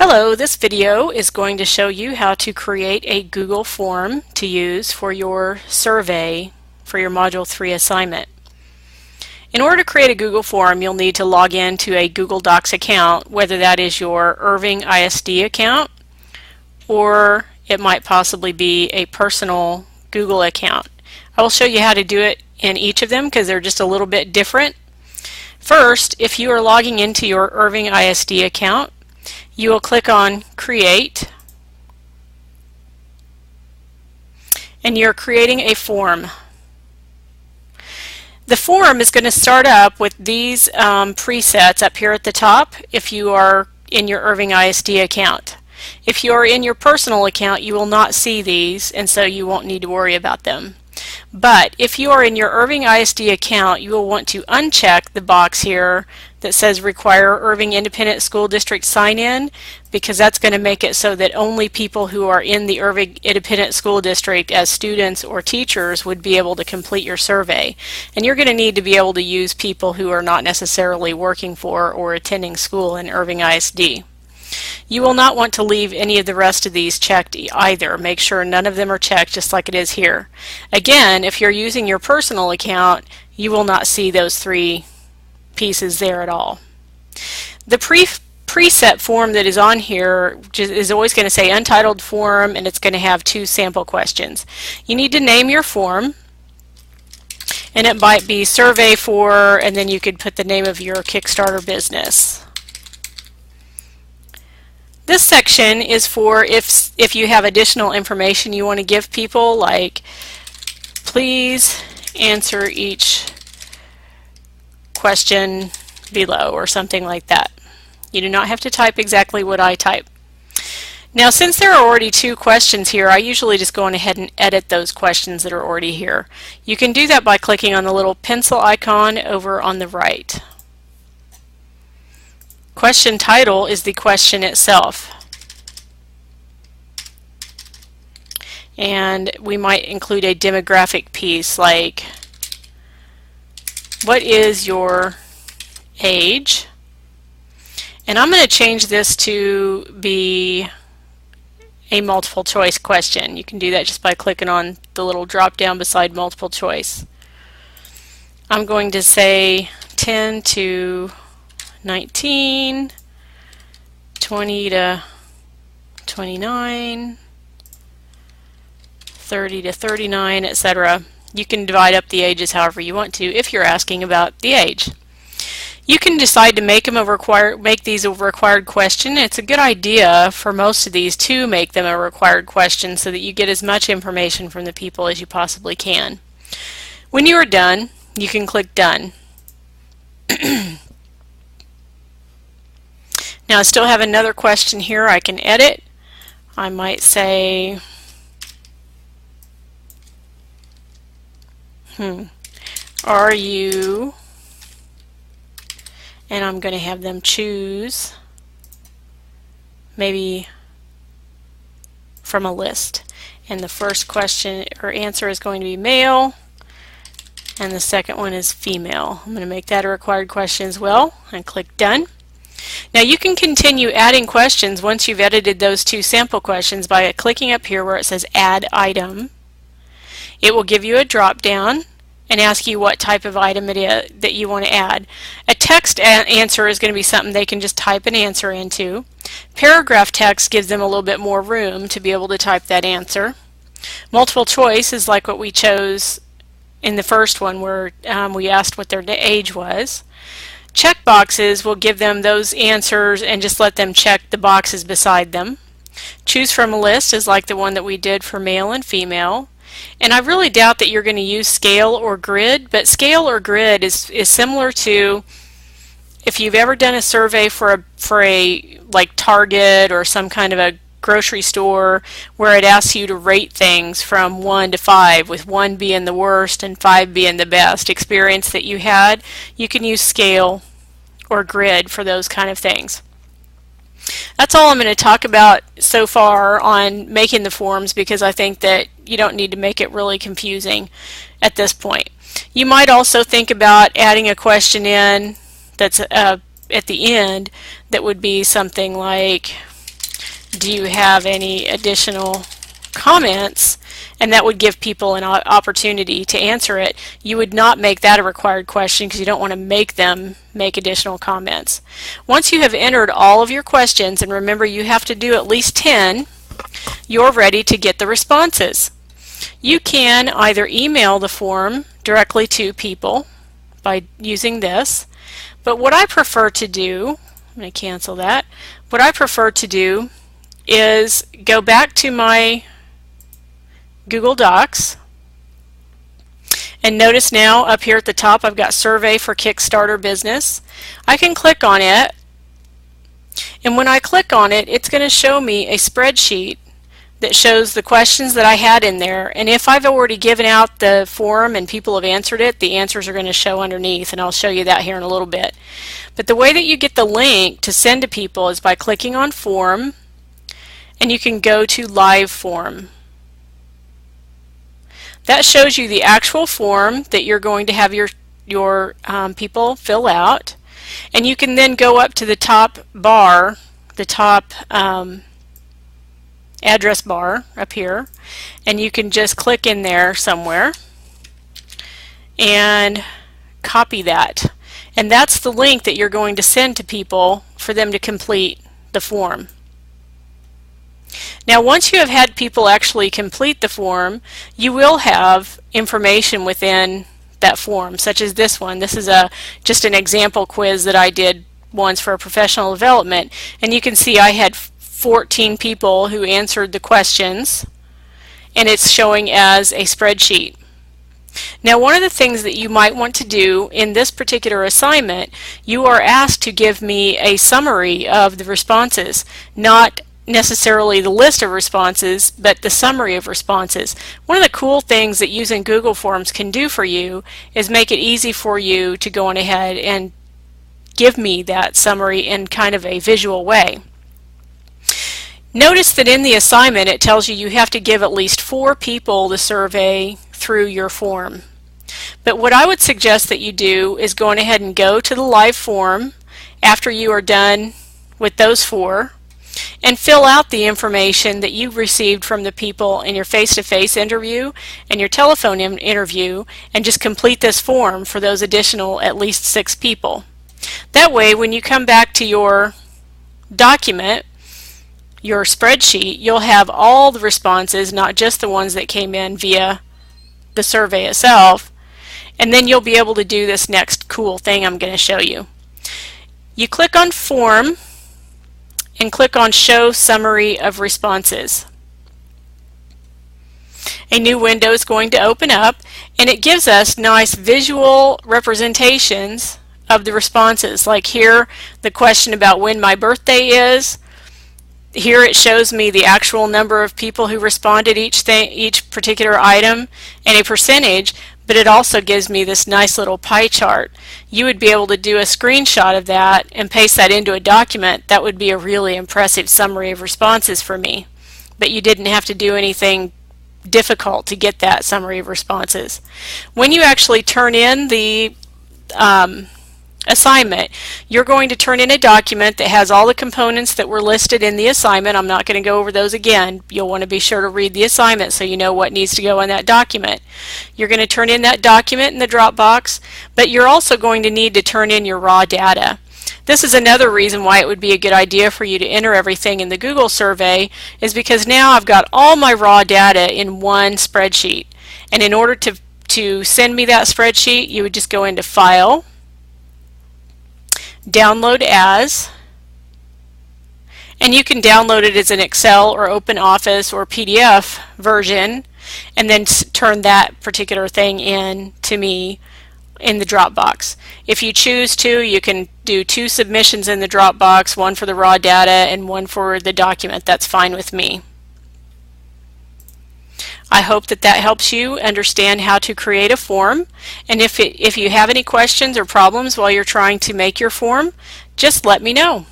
Hello, this video is going to show you how to create a Google form to use for your survey for your Module 3 assignment. In order to create a Google form, you'll need to log in to a Google Docs account, whether that is your Irving ISD account or it might possibly be a personal Google account. I will show you how to do it in each of them because they're just a little bit different. First, if you are logging into your Irving ISD account, you will click on Create, and you're creating a form. The form is going to start up with these presets up here at the top if you are in your Irving ISD account. If you are in your personal account, you will not see these, and so you won't need to worry about them. But if you are in your Irving ISD account, you will want to uncheck the box here that says Require Irving Independent School District Sign-In, because that's going to make it so that only people who are in the Irving Independent School District as students or teachers would be able to complete your survey. And you're going to need to be able to use people who are not necessarily working for or attending school in Irving ISD. You will not want to leave any of the rest of these checked either. Make sure none of them are checked, just like it is here. Again, if you're using your personal account, you will not see those three pieces there at all. The preset form that is on here is always going to say Untitled Form, and it's going to have 2 sample questions. You need to name your form, and it might be Survey for, and then you could put the name of your Kickstarter business. This section is for if you have additional information you want to give people, like please answer each question below or something like that. You do not have to type exactly what I type. Now, since there are already 2 questions here, I usually just go on ahead and edit those questions that are already here. You can do that by clicking on the little pencil icon over on the right. Question title is the question itself. And we might include a demographic piece like, what is your age? And I'm going to change this to be a multiple choice question. You can do that just by clicking on the little drop down beside multiple choice. I'm going to say 10 to 19, 20 to 29, 30 to 39, etc. You can divide up the ages however you want to if you're asking about the age. You can decide to make these a required question. It's a good idea for most of these to make them a required question so that you get as much information from the people as you possibly can. When you are done, you can click Done. Now I still have another question here I can edit. I might say, are you, and I'm going to have them choose maybe from a list. And the first question or answer is going to be male, and the second one is female. I'm going to make that a required question as well, and click Done. Now you can continue adding questions once you've edited those 2 sample questions by clicking up here where it says Add Item. It will give you a drop down and ask you what type of item it is that you want to add. A text answer is going to be something they can just type an answer into. Paragraph text gives them a little bit more room to be able to type that answer. Multiple choice is like what we chose in the first one where we asked what their age was. Check boxes will give them those answers and just let them check the boxes beside them. Choose from a list is like the one that we did for male and female. And I really doubt that you're going to use scale or grid, but scale or grid is similar to if you've ever done a survey for a like Target or some kind of a grocery store where it asks you to rate things from 1 to 5, with 1 being the worst and 5 being the best experience that you had. You can use scale or grid for those kind of things. That's all I'm going to talk about so far on making the forms, because I think that you don't need to make it really confusing at this point. You might also think about adding a question in that's at the end that would be something like, do you have any additional comments? And that would give people an opportunity to answer it. You would not make that a required question because you don't want to make them make additional comments. Once you have entered all of your questions, and remember you have to do at least 10, you're ready to get the responses. You can either email the form directly to people by using this, but what I prefer to do, I'm going to cancel that, what I prefer to do is go back to my Google Docs, and notice now up here at the top I've got Survey for Kickstarter Business. I can click on it, and when I click on it, it's going to show me a spreadsheet that shows the questions that I had in there, and if I've already given out the form and people have answered it, the answers are going to show underneath, and I'll show you that here in a little bit. But the way that you get the link to send to people is by clicking on Form, and you can go to Live Form. That shows you the actual form that you're going to have your people fill out, and you can then go up to the top bar, the top address bar up here, and you can just click in there somewhere and copy that, and that's the link that you're going to send to people for them to complete the form. Now once you have had people actually complete the form, you will have information within that form, such as this one. This is just an example quiz that I did once for a professional development, and you can see I had 14 people who answered the questions, and it's showing as a spreadsheet. Now one of the things that you might want to do in this particular assignment, you are asked to give me a summary of the responses, not necessarily the list of responses, but the summary of responses. One of the cool things that using Google Forms can do for you is make it easy for you to go on ahead and give me that summary in kind of a visual way. Notice that in the assignment it tells you you have to give at least 4 people the survey through your form. But what I would suggest that you do is go on ahead and go to the live form after you are done with those 4 and fill out the information that you received from the people in your face-to-face interview and your telephone interview, and just complete this form for those additional at least 6 people. That way when you come back to your document, your spreadsheet, you'll have all the responses, not just the ones that came in via the survey itself, and then you'll be able to do this next cool thing I'm going to show you. You click on Form and click on Show Summary of Responses. A new window is going to open up, and it gives us nice visual representations of the responses. Like here, the question about when my birthday is. Here it shows me the actual number of people who responded each particular item and a percentage, but it also gives me this nice little pie chart. You would be able to do a screenshot of that and paste that into a document. That would be a really impressive summary of responses for me. But you didn't have to do anything difficult to get that summary of responses. When you actually turn in the assignment, you're going to turn in a document that has all the components that were listed in the assignment. I'm not going to go over those again. You'll want to be sure to read the assignment so you know what needs to go in that document. You're going to turn in that document in the Dropbox, but you're also going to need to turn in your raw data. This is another reason why it would be a good idea for you to enter everything in the Google survey, is because now I've got all my raw data in one spreadsheet. And in order to send me that spreadsheet, you would just go into File, Download As, and you can download it as an Excel or OpenOffice or PDF version, and then turn that particular thing in to me in the Dropbox. If you choose to, you can do 2 submissions in the Dropbox, one for the raw data and one for the document. That's fine with me. I hope that helps you understand how to create a form, and if you have any questions or problems while you're trying to make your form, just let me know.